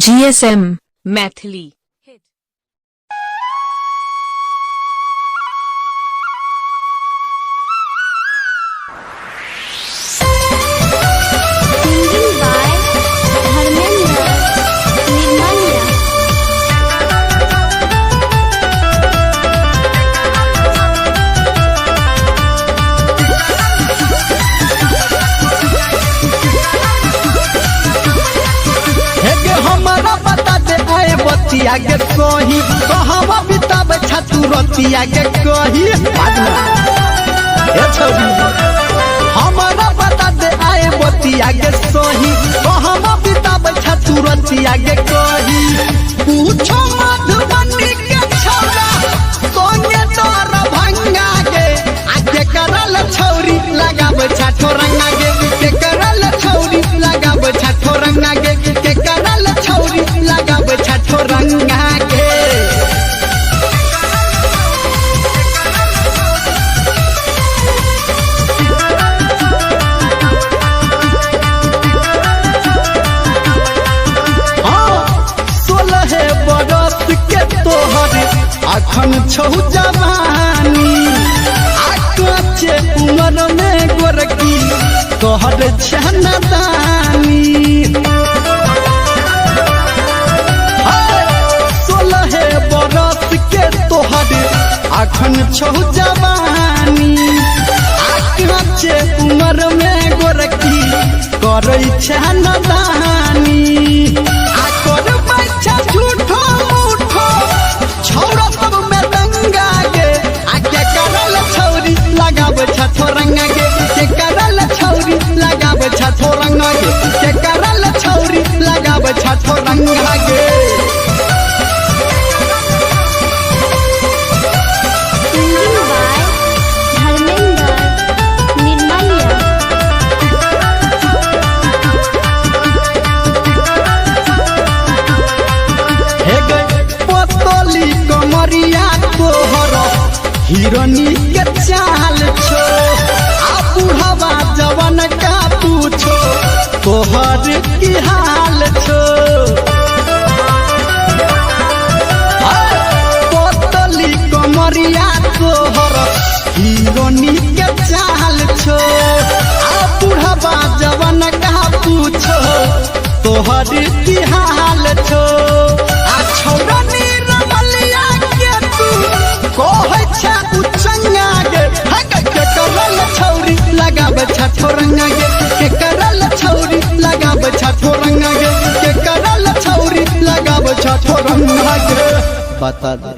GSM Maithili. रतिया के कही कहवा बिताब छतु रतिया के कही हमारा बता दे आए बतिया के सही कहवा बिताब छतु रतिया के कही पूछो मधुबनी के छौरा सोने तोर भंगा के आके करल छौरी लगाब छठो रंगा के करल छौरी लगाब छठो रंगा के करल छौरी लगाब छठो रंगा के अखन छौ जवानी आकाचे उमर में गोरकी तोहर छनदानी 16 बरस के तोहर अखन छौ जवानी आकाचे उमर में गोरकी करै छनदानी आ कर बच्चा झूठो मूठो छौरा सब में दंगा गे आके करल छौरी लगाब छठो रंगा के करल छौरी लगाब छठो रंगा के करल छौरी लगाब छठो रंगा गे हिरोनी के चाल छो आ बुढ़ावा जवन का पूछो तोहर की हाल छो पोतली कमरिया तोहर हिरोनी के चाल छो आ बुढ़ावा जवन का पूछो तोहर की हाल छो आ छौरनी रमलिया के तू कोहे छौरी लगाब छठो रंगा के करल छौरी लगाब छठो रंगा के करल छौरी लगाब छठो रंगा के बता दे।